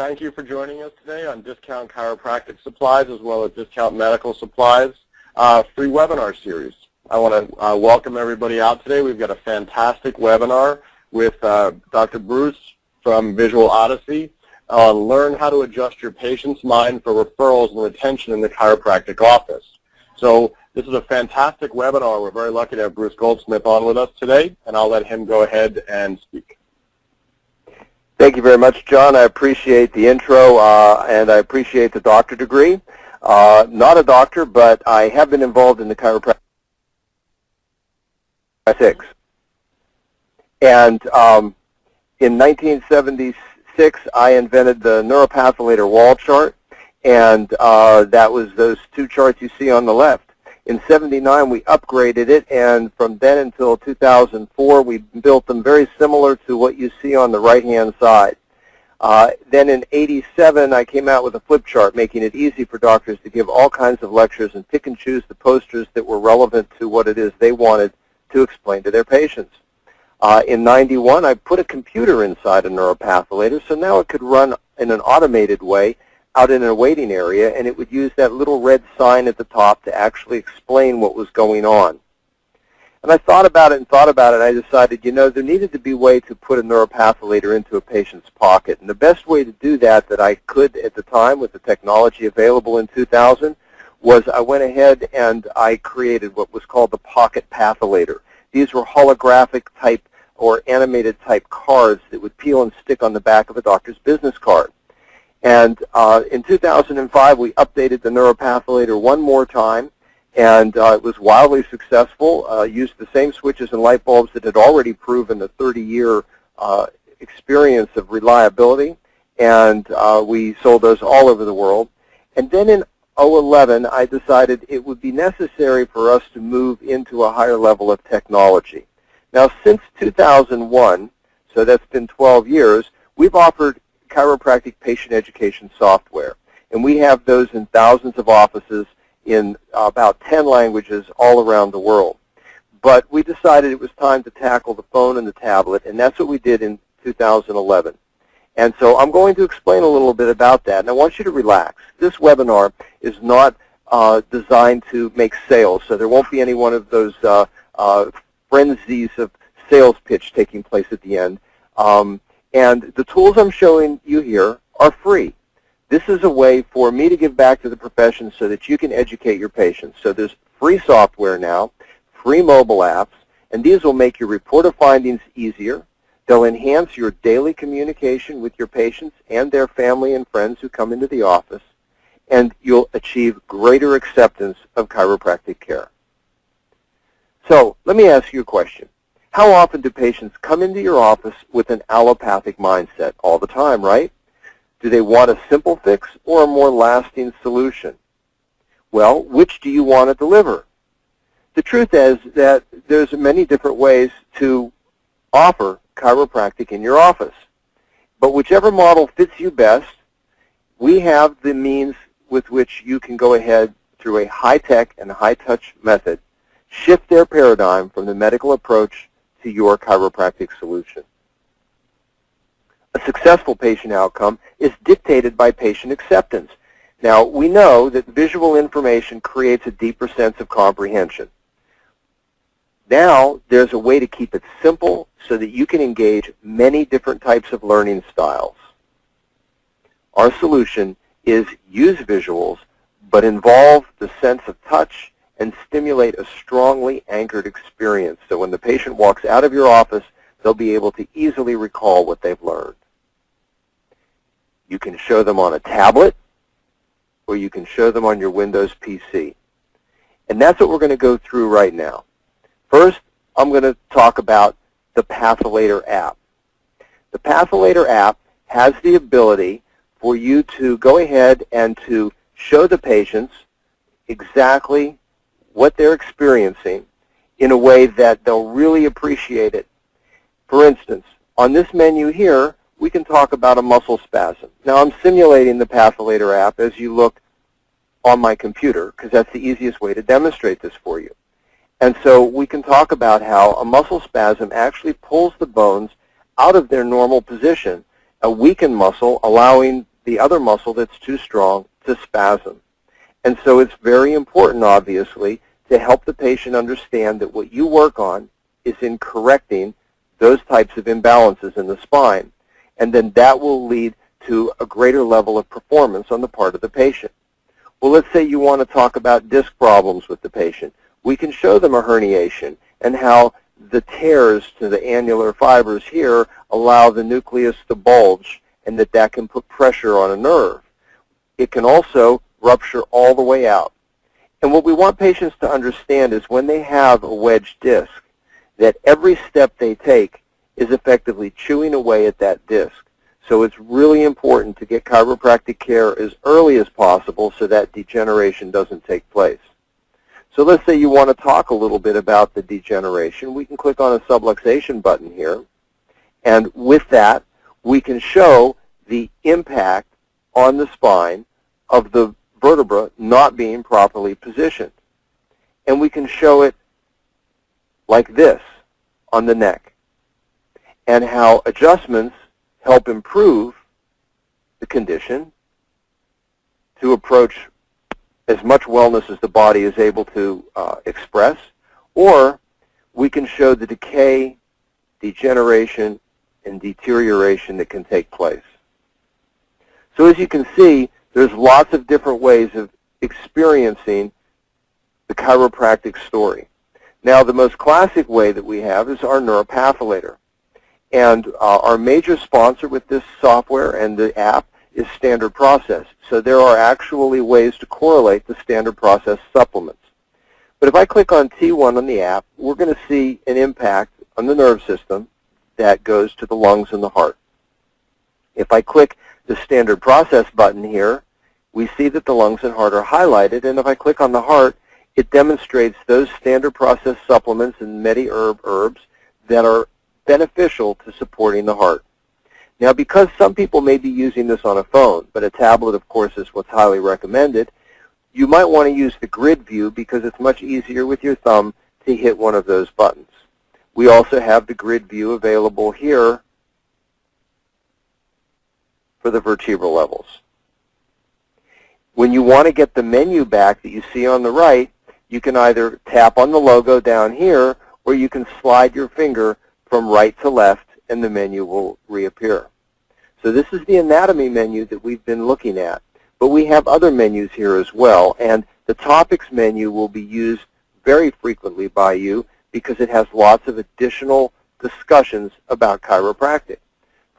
thank you for joining us today on Discount Chiropractic Supplies as well as Discount Medical Supplies free webinar series. I want to welcome everybody out today. We've got a fantastic webinar with Dr. Bruce from Visual Odyssey on learn how to adjust your patient's mind for referrals and retention in the chiropractic office. So this is a fantastic webinar. We're very lucky to have Bruce Goldsmith on with us today, and I'll let him go ahead and speak. Thank you very much, John. I appreciate the intro, and I appreciate the doctor degree. Not a doctor, but I have been involved in the chiropractic. And in 1976, I invented the Neuropatholator wall chart, and that was those two charts you see on the left. In '79, we upgraded it, and from then until 2004, we built them very similar to what you see on the right-hand side. Then in '87, I came out with a flip chart, making it easy for doctors to give all kinds of lectures and pick and choose the posters that were relevant to what it is they wanted to explain to their patients. In '91, I put a computer inside a Neuropatholator, so now it could run in an automated way out in a waiting area, and it would use that little red sign at the top to actually explain what was going on. And I thought about it and thought about it, and I decided, you know, there needed to be a way to put a Neuropatholator into a patient's pocket. And the best way to do that I could at the time with the technology available in 2000 was I went ahead and I created what was called the Pocket Patholator. These were holographic type or animated type cards that would peel and stick on the back of a doctor's business card. And in 2005, we updated the Neuropatholator one more time, and it was wildly successful, used the same switches and light bulbs that had already proven a 30-year experience of reliability, and we sold those all over the world. And then in 2011, I decided it would be necessary for us to move into a higher level of technology. Now, since 2001, so that's been 12 years, we've offered chiropractic patient education software, and we have those in thousands of offices in about 10 languages all around the world. But we decided it was time to tackle the phone and the tablet, and that's what we did in 2011. And so I'm going to explain a little bit about that, and I want you to relax. This webinar is not designed to make sales, so there won't be any one of those frenzies of sales pitch taking place at the end. And the tools I'm showing you here are free. This is a way for me to give back to the profession so that you can educate your patients. So there's free software now, free mobile apps, and these will make your report of findings easier. They'll enhance your daily communication with your patients and their family and friends who come into the office, and you'll achieve greater acceptance of chiropractic care. So let me ask you a question. How often do patients come into your office with an allopathic mindset? All the time, right? Do they want a simple fix or a more lasting solution? Well, which do you want to deliver? The truth is that there's many different ways to offer chiropractic in your office. But whichever model fits you best, we have the means with which you can go ahead through a high-tech and high-touch method, shift their paradigm from the medical approach to your chiropractic solution. A successful patient outcome is dictated by patient acceptance. Now, we know that visual information creates a deeper sense of comprehension. Now, there's a way to keep it simple so that you can engage many different types of learning styles. Our solution is use visuals, but involve the sense of touch and stimulate a strongly anchored experience. So when the patient walks out of your office, they'll be able to easily recall what they've learned. You can show them on a tablet, or you can show them on your Windows PC. And that's what we're going to go through right now. First, I'm going to talk about the Patholator app. The Patholator app has the ability for you to go ahead and to show the patients exactly what they're experiencing in a way that they'll really appreciate it. For instance, on this menu here, we can talk about a muscle spasm. Now, I'm simulating the Patholator app as you look on my computer because that's the easiest way to demonstrate this for you. And so we can talk about how a muscle spasm actually pulls the bones out of their normal position, a weakened muscle allowing the other muscle that's too strong to spasm. And so it's very important, obviously, to help the patient understand that what you work on is in correcting those types of imbalances in the spine. And then that will lead to a greater level of performance on the part of the patient. Well, let's say you want to talk about disc problems with the patient. We can show them a herniation and how the tears to the annular fibers here allow the nucleus to bulge, and that can put pressure on a nerve. It can also rupture all the way out. And what we want patients to understand is when they have a wedged disc, that every step they take is effectively chewing away at that disc. So it's really important to get chiropractic care as early as possible so that degeneration doesn't take place. So let's say you want to talk a little bit about the degeneration. We can click on a subluxation button here. And with that, we can show the impact on the spine of the vertebra not being properly positioned. And we can show it like this on the neck, and how adjustments help improve the condition to approach as much wellness as the body is able to express. Or we can show the decay, degeneration, and deterioration that can take place. So as you can see, there's lots of different ways of experiencing the chiropractic story. Now, the most classic way that we have is our Neuropatholator. And our major sponsor with this software and the app is Standard Process. So there are actually ways to correlate the Standard Process supplements. But if I click on T1 on the app, we're going to see an impact on the nerve system that goes to the lungs and the heart. If I click the Standard Process button here, we see that the lungs and heart are highlighted. And if I click on the heart, it demonstrates those Standard Process supplements and Medi-Herb herbs that are beneficial to supporting the heart. Now, because some people may be using this on a phone, but a tablet, of course, is what's highly recommended, you might want to use the grid view because it's much easier with your thumb to hit one of those buttons. We also have the grid view available here for the vertebral levels. When you want to get the menu back that you see on the right, you can either tap on the logo down here, or you can slide your finger from right to left, and the menu will reappear. So this is the anatomy menu that we've been looking at. But we have other menus here as well, and the topics menu will be used very frequently by you because it has lots of additional discussions about chiropractic.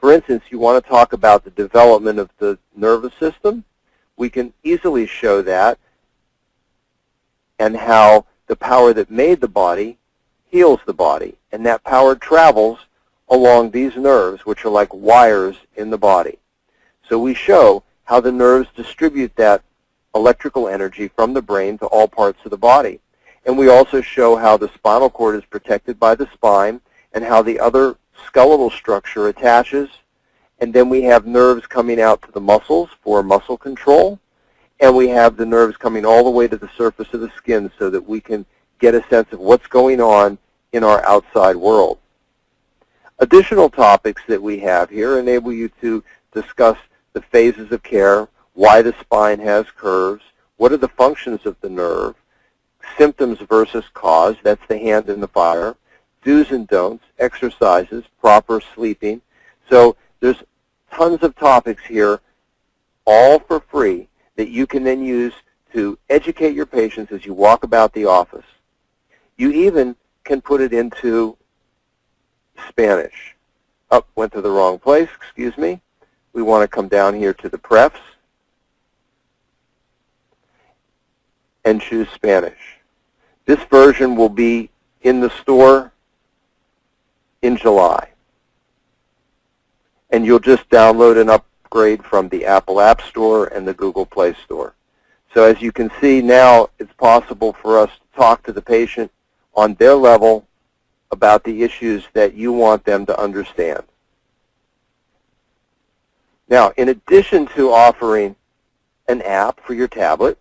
For instance, you want to talk about the development of the nervous system. We can easily show that, and how the power that made the body heals the body, and that power travels along these nerves, which are like wires in the body. So we show how the nerves distribute that electrical energy from the brain to all parts of the body. And we also show how the spinal cord is protected by the spine, and how the other skeletal structure attaches. And then we have nerves coming out to the muscles for muscle control. And we have the nerves coming all the way to the surface of the skin so that we can get a sense of what's going on in our outside world. Additional topics that we have here enable you to discuss the phases of care, why the spine has curves, what are the functions of the nerve, symptoms versus cause, that's the hand in the fire, do's and don'ts, exercises, proper sleeping. So there's tons of topics here, all for free, that you can then use to educate your patients as you walk about the office. You even can put it into Spanish. Oh, went to the wrong place, excuse me. We want to come down here to the prefs and choose Spanish. This version will be in the store in July. And you'll just download and upgrade from the Apple App Store and the Google Play Store. So as you can see now, it's possible for us to talk to the patient on their level about the issues that you want them to understand. Now, in addition to offering an app for your tablet,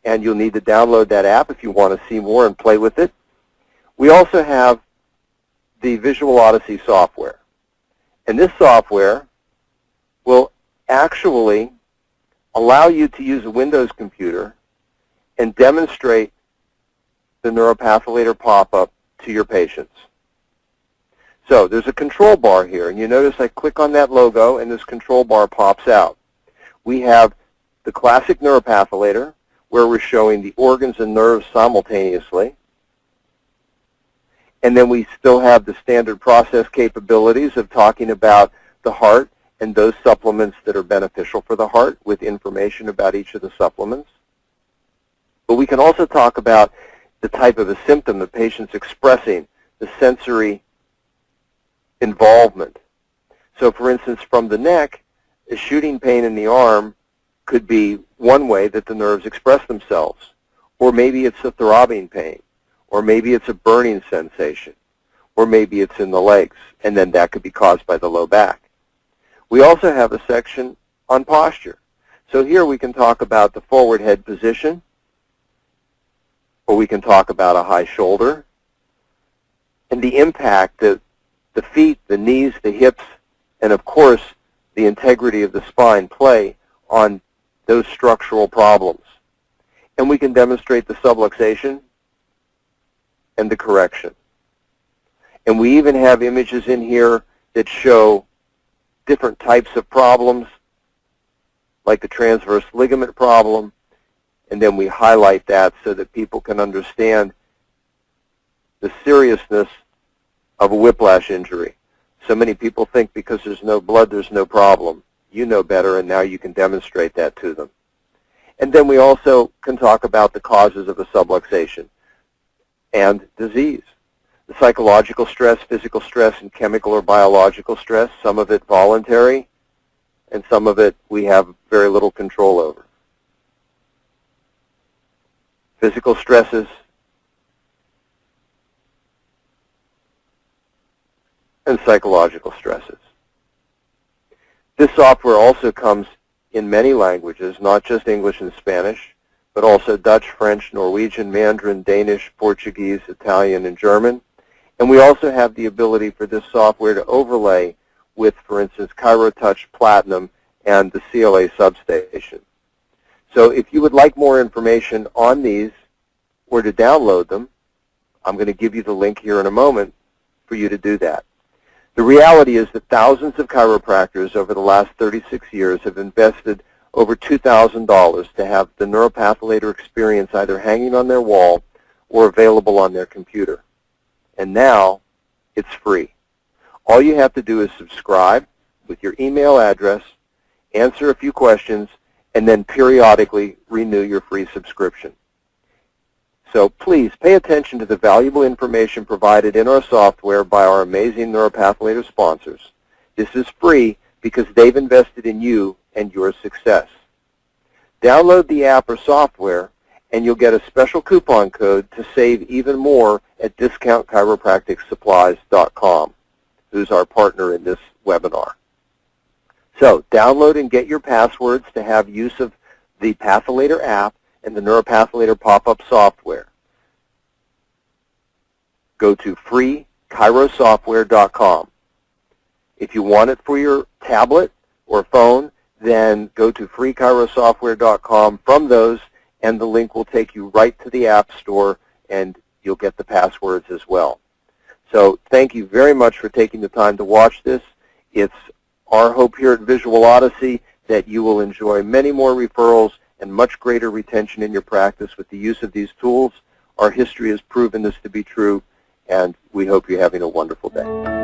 and you'll need to download that app if you want to see more and play with it, we also have the Visual Odyssey software. And this software will actually allow you to use a Windows computer and demonstrate the Neuropatholator pop-up to your patients. So there's a control bar here, and you notice I click on that logo and this control bar pops out. We have the classic Neuropatholator, where we're showing the organs and nerves simultaneously. And then we still have the standard process capabilities of talking about the heart and those supplements that are beneficial for the heart with information about each of the supplements. But we can also talk about the type of a symptom the patient's expressing, the sensory involvement. So for instance, from the neck, a shooting pain in the arm could be one way that the nerves express themselves. Or maybe it's a throbbing pain. Or maybe it's a burning sensation. Or maybe it's in the legs. And then that could be caused by the low back. We also have a section on posture. So here we can talk about the forward head position. Or we can talk about a high shoulder. And the impact that the feet, the knees, the hips, and of course the integrity of the spine play on those structural problems. And we can demonstrate the subluxation and the correction. And we even have images in here that show different types of problems, like the transverse ligament problem, and then we highlight that so that people can understand the seriousness of a whiplash injury. So many people think because there's no blood, there's no problem. You know better, and now you can demonstrate that to them. And then we also can talk about the causes of a subluxation and disease. The psychological stress, physical stress, and chemical or biological stress, some of it voluntary, and some of it we have very little control over. Physical stresses and psychological stresses. This software also comes in many languages, not just English and Spanish, but also Dutch, French, Norwegian, Mandarin, Danish, Portuguese, Italian, and German. And we also have the ability for this software to overlay with, for instance, ChiroTouch Platinum and the CLA substation. So if you would like more information on these or to download them, I'm going to give you the link here in a moment for you to do that. The reality is that thousands of chiropractors over the last 36 years have invested over $2,000 to have the Neuropatholator experience either hanging on their wall or available on their computer. And now it's free. All you have to do is subscribe with your email address, answer a few questions, and then periodically renew your free subscription. So please pay attention to the valuable information provided in our software by our amazing Neuropatholator sponsors. This is free because they've invested in you and your success. Download the app or software and you'll get a special coupon code to save even more at discountchiropracticsupplies.com, who's our partner in this webinar. So download and get your passwords to have use of the Patholator app and the Neuropatholator pop-up software. Go to freechirosoftware.com. If you want it for your tablet or phone, then go to freechirosoftware.com from those, and the link will take you right to the App Store, and you'll get the passwords as well. So thank you very much for taking the time to watch this. It's our hope here at Visual Odyssey that you will enjoy many more referrals and much greater retention in your practice with the use of these tools. Our history has proven this to be true, and we hope you're having a wonderful day.